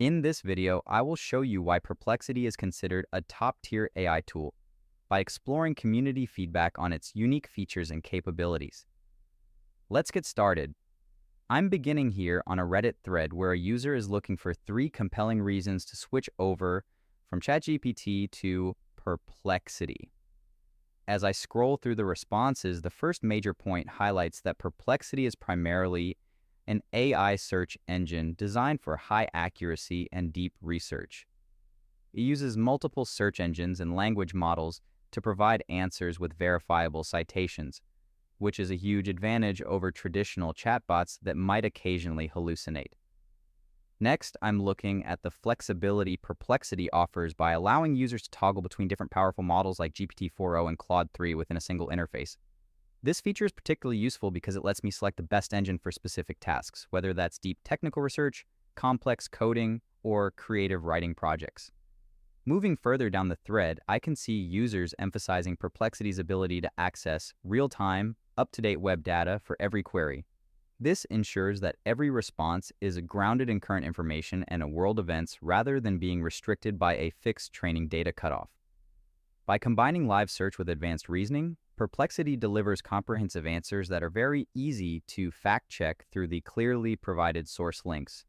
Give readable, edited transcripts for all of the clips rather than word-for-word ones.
In this video, I will show you why Perplexity is considered a top-tier AI tool by exploring community feedback on its unique features and capabilities. Let's get started. I'm beginning here on a Reddit thread where a user is looking for 3 compelling reasons to switch over from ChatGPT to Perplexity. As I scroll through the responses, the first major point highlights that Perplexity is primarily an AI search engine designed for high accuracy and deep research. It uses multiple search engines and language models to provide answers with verifiable citations, which is a huge advantage over traditional chatbots that might occasionally hallucinate. Next, I'm looking at the flexibility Perplexity offers by allowing users to toggle between different powerful models like GPT-4o and Claude 3 within a single interface. This feature is particularly useful because it lets me select the best engine for specific tasks, whether that's deep technical research, complex coding, or creative writing projects. Moving further down the thread, I can see users emphasizing Perplexity's ability to access real-time, up-to-date web data for every query. This ensures that every response is grounded in current information and world events rather than being restricted by a fixed training data cutoff. By combining live search with advanced reasoning, Perplexity delivers comprehensive answers that are very easy to fact-check through the clearly provided source links.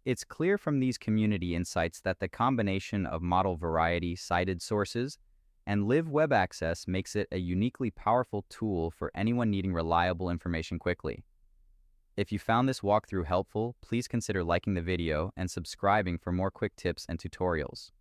It's clear from these community insights that the combination of model variety, cited sources, and live web access makes it a uniquely powerful tool for anyone needing reliable information quickly. If you found this walkthrough helpful, please consider liking the video and subscribing for more quick tips and tutorials.